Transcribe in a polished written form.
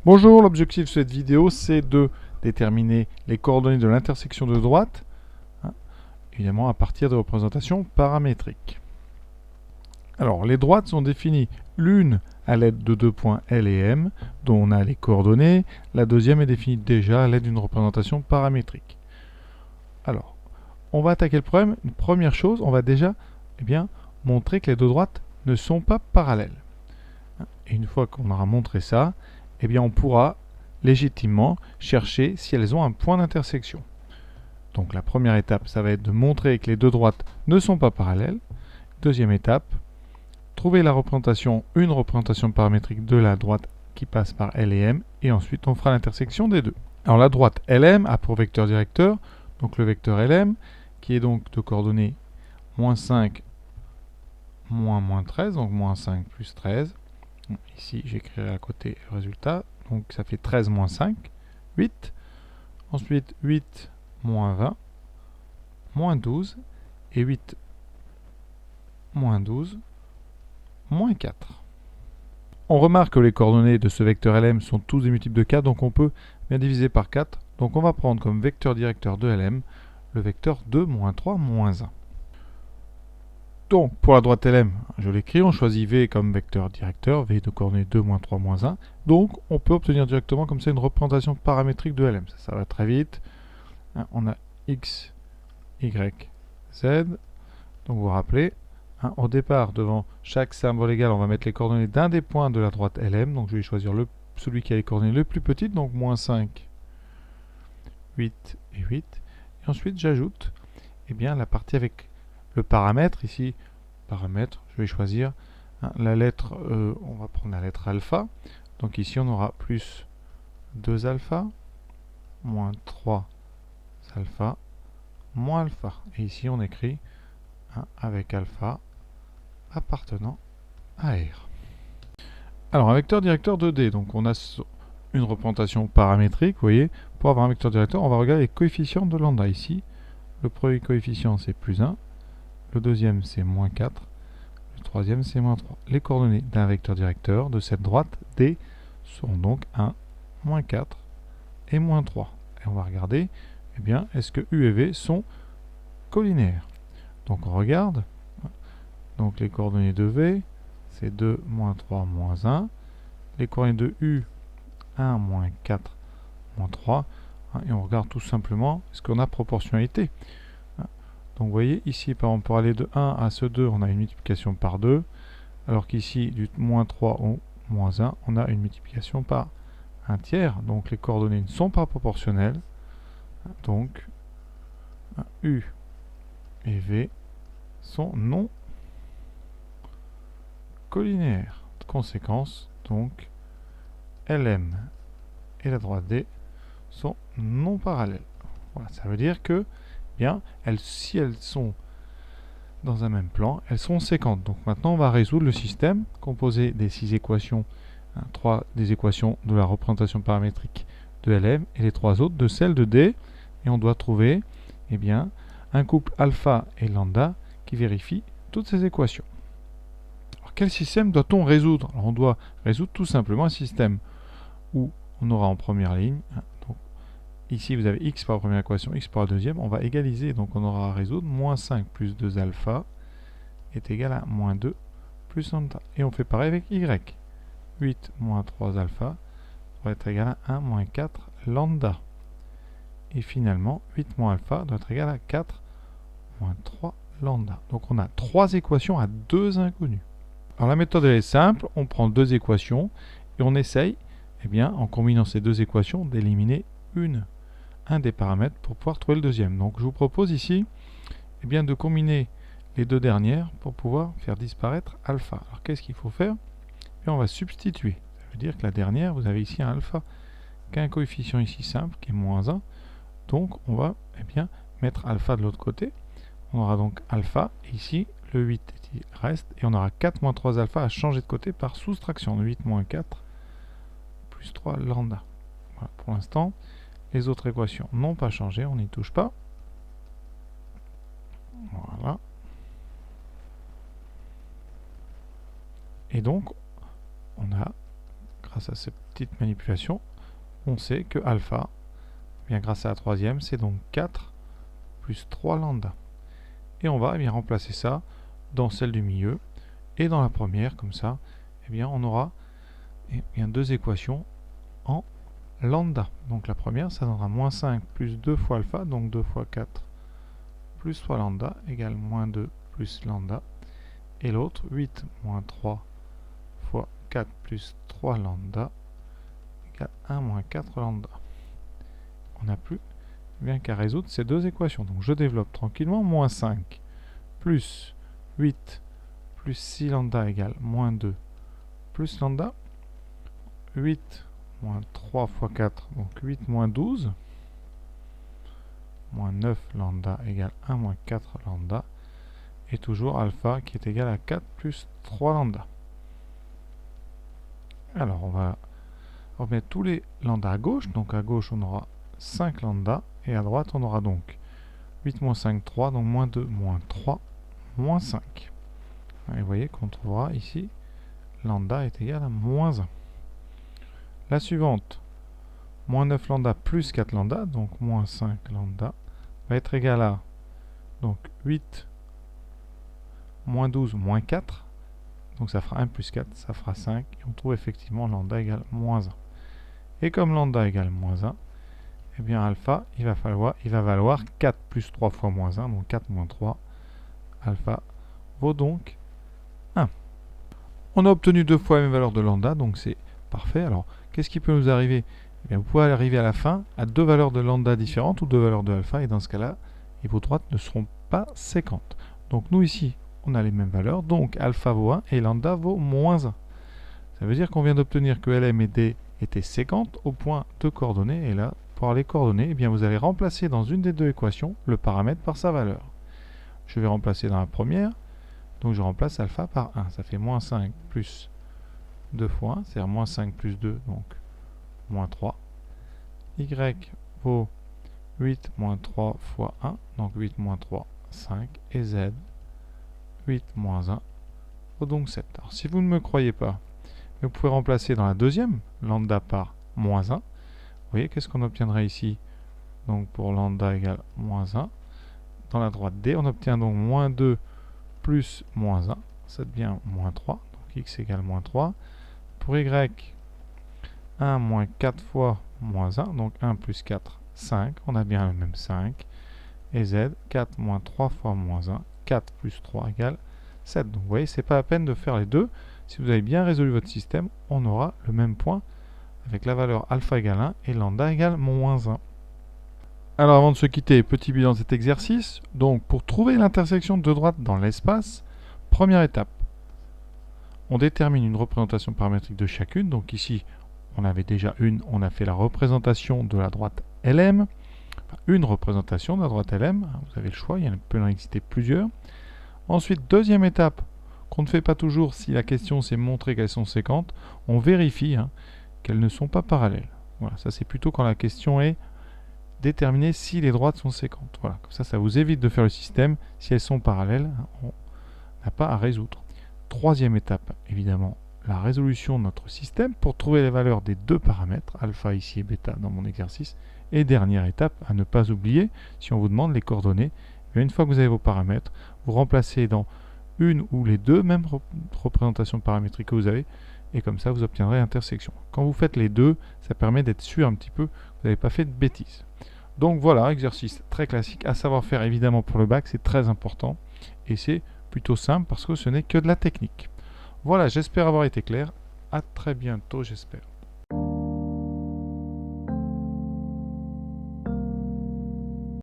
Bonjour, l'objectif de cette vidéo, c'est de déterminer les coordonnées de l'intersection de droite, hein, évidemment à partir de représentations paramétriques. Alors, les droites sont définies l'une à l'aide de deux points L et M, dont on a les coordonnées. La deuxième est définie déjà à l'aide d'une représentation paramétrique. Alors, on va attaquer le problème. Une première chose, on va déjà montrer que les deux droites ne sont pas parallèles. Et une fois qu'on aura montré ça, on pourra légitimement chercher si elles ont un point d'intersection. Donc la première étape, ça va être de montrer que les deux droites ne sont pas parallèles. Deuxième étape, trouver une représentation paramétrique de la droite qui passe par L et M, et ensuite on fera l'intersection des deux. Alors la droite LM a pour vecteur directeur, donc le vecteur LM, qui est donc de coordonnées moins 5, moins 13, donc moins 5 plus 13. Ici, j'écrirai à côté le résultat. Donc ça fait 13 moins 5, 8. Ensuite, 8 moins 20, moins 12. Et 8 moins 12, moins 4. On remarque que les coordonnées de ce vecteur LM sont tous des multiples de 4, donc on peut bien diviser par 4. Donc on va prendre comme vecteur directeur de LM le vecteur 2, moins 3, moins 1. Donc, pour la droite LM, je l'écris, on choisit V comme vecteur directeur, V de coordonnées 2, moins 3, moins 1. Donc, on peut obtenir directement comme ça une représentation paramétrique de LM. Ça va très vite. On a X, Y, Z. Donc, vous vous rappelez, au départ, devant chaque symbole égal, on va mettre les coordonnées d'un des points de la droite LM. Donc, je vais choisir celui qui a les coordonnées les plus petites, donc moins 5, 8 et 8. Et ensuite, j'ajoute la partie avec le paramètre. Ici, paramètre, je vais choisir la lettre, on va prendre la lettre alpha. Donc ici, on aura plus 2 alpha, moins 3 alpha, moins alpha. Et ici, on écrit avec alpha appartenant à R. Alors, un vecteur directeur 2D. Donc, on a une représentation paramétrique, vous voyez. Pour avoir un vecteur directeur, on va regarder les coefficients de lambda. Ici, le premier coefficient, c'est plus 1. Le deuxième, c'est moins 4. Le troisième, c'est moins 3. Les coordonnées d'un vecteur directeur de cette droite D sont donc 1, moins 4 et moins 3. Et on va regarder, est-ce que U et V sont collinéaires. Donc on regarde. Donc les coordonnées de V, c'est 2, moins 3, moins 1. Les coordonnées de U, 1, moins 4, moins 3. Et on regarde tout simplement, est-ce qu'on a proportionnalité. Donc vous voyez, ici, par exemple, pour aller de 1 à ce 2, on a une multiplication par 2. Alors qu'ici, du moins 3 au moins 1, on a une multiplication par 1 tiers. Donc les coordonnées ne sont pas proportionnelles. Donc U et V sont non collinéaires. Conséquence, donc LM et la droite D sont non parallèles. Voilà, ça veut dire que si elles sont dans un même plan, elles sont séquentes. Donc maintenant, on va résoudre le système composé des 6 équations, 3 des équations de la représentation paramétrique de LM et les 3 autres de celle de D. Et on doit trouver un couple alpha et lambda qui vérifie toutes ces équations. Alors, quel système doit-on résoudre? Alors, on doit résoudre tout simplement un système où on aura en première ligne, donc ici vous avez x par la première équation, x par la deuxième, on va égaliser, donc on aura à résoudre moins 5 plus 2 alpha est égal à moins 2 plus lambda. Et on fait pareil avec y. 8 moins 3 alpha doit être égal à 1 moins 4 lambda. Et finalement, 8 moins alpha doit être égal à 4 moins 3 lambda. Donc on a 3 équations à 2 inconnus. Alors la méthode elle est simple, on prend 2 équations et on essaye, en combinant ces 2 équations, d'éliminer un des paramètres pour pouvoir trouver le deuxième. Donc je vous propose ici de combiner les deux dernières pour pouvoir faire disparaître alpha. Alors qu'est-ce qu'il faut faire? On va substituer. Ça veut dire que la dernière, vous avez ici un alpha qui a un coefficient ici simple qui est moins 1. Donc on va mettre alpha de l'autre côté. On aura donc alpha, et ici le 8 reste, et on aura 4 moins 3 alpha à changer de côté par soustraction. 8 moins 4 plus 3 lambda. Voilà, pour l'instant, les autres équations n'ont pas changé, on n'y touche pas. Voilà. Et donc, on a, grâce à cette petite manipulation, on sait que alpha, bien grâce à la troisième, c'est donc 4 plus 3 lambda. Et on va bien remplacer ça dans celle du milieu. Et dans la première, comme ça, bien, on aura bien, deux équations en lambda. Donc la première, ça donnera moins 5 plus 2 fois alpha, donc 2 fois 4 plus 3 lambda égale moins 2 plus lambda. Et l'autre, 8 moins 3 fois 4 plus 3 lambda égale 1 moins 4 lambda. On n'a plus bien qu'à résoudre ces deux équations. Donc je développe tranquillement. Moins 5 plus 8 plus 6 lambda égale moins 2 plus lambda. 8 moins 3 fois 4, donc 8 moins 12. Moins 9 lambda égale 1 moins 4 lambda. Et toujours alpha qui est égal à 4 plus 3 lambda. Alors on va remettre tous les lambda à gauche. Donc à gauche on aura 5 lambda. Et à droite on aura donc 8 moins 5, 3. Donc moins 2 moins 3 moins 5. Et vous voyez qu'on trouvera ici lambda est égal à moins 1. La suivante, moins 9 lambda plus 4 lambda, donc moins 5 lambda, va être égal à donc 8 moins 12 moins 4. Donc ça fera 1 plus 4, ça fera 5. Et on trouve effectivement lambda égale moins 1. Et comme lambda égale moins 1, eh bien alpha, il va valoir 4 plus 3 fois moins 1, donc 4 moins 3. Alpha vaut donc 1. On a obtenu deux fois la même valeur de lambda, donc c'est parfait. Alors, qu'est-ce qui peut nous arriver? Eh bien, vous pouvez arriver à la fin à deux valeurs de lambda différentes ou deux valeurs de alpha, et dans ce cas-là, vos droites ne seront pas séquentes. Donc nous ici, on a les mêmes valeurs, donc alpha vaut 1 et lambda vaut moins 1. Ça veut dire qu'on vient d'obtenir que LM et D étaient séquentes au point de coordonnées, et là, pour les coordonnées, eh bien, vous allez remplacer dans une des deux équations le paramètre par sa valeur. Je vais remplacer dans la première, donc je remplace alpha par 1, ça fait moins 5 plus 2 fois 1, c'est-à-dire moins 5 plus 2, donc moins 3. Y vaut 8 moins 3 fois 1, donc 8 moins 3, 5. Et Z, 8 moins 1, vaut donc 7. Alors si vous ne me croyez pas, vous pouvez remplacer dans la deuxième, lambda par moins 1. Vous voyez, qu'est-ce qu'on obtiendrait ici? Donc pour lambda égale moins 1. Dans la droite D, on obtient donc moins 2 plus moins 1. Ça devient moins 3. Donc x égale moins 3. Pour y, 1 moins 4 fois moins 1. Donc 1 plus 4, 5. On a bien le même 5. Et z, 4 moins 3 fois moins 1. 4 plus 3 égale 7. Donc vous voyez, c'est pas la peine de faire les deux. Si vous avez bien résolu votre système, on aura le même point avec la valeur alpha égale 1 et lambda égale moins 1. Alors avant de se quitter, petit bilan de cet exercice. Donc pour trouver l'intersection de deux droites dans l'espace, première étape, on détermine une représentation paramétrique de chacune. Donc ici, on avait déjà on a fait la représentation de la droite LM. Enfin, une représentation de la droite LM, vous avez le choix, il peut en exister plusieurs. Ensuite, deuxième étape, qu'on ne fait pas toujours si la question c'est montrer qu'elles sont séquentes, on vérifie qu'elles ne sont pas parallèles. Voilà, ça c'est plutôt quand la question est déterminer si les droites sont séquentes. Voilà, comme ça vous évite de faire le système. Si elles sont parallèles, on n'a pas à résoudre. Troisième étape, évidemment, la résolution de notre système pour trouver les valeurs des deux paramètres, alpha ici et bêta dans mon exercice. Et dernière étape, à ne pas oublier, si on vous demande les coordonnées, une fois que vous avez vos paramètres, vous remplacez dans une ou les deux mêmes représentations paramétriques que vous avez, et comme ça vous obtiendrez l'intersection. Quand vous faites les deux, ça permet d'être sûr un petit peu que vous n'avez pas fait de bêtises. Donc voilà, exercice très classique à savoir faire évidemment pour le bac, c'est très important, et c'est plutôt simple parce que ce n'est que de la technique. Voilà, j'espère avoir été clair. À très bientôt, j'espère.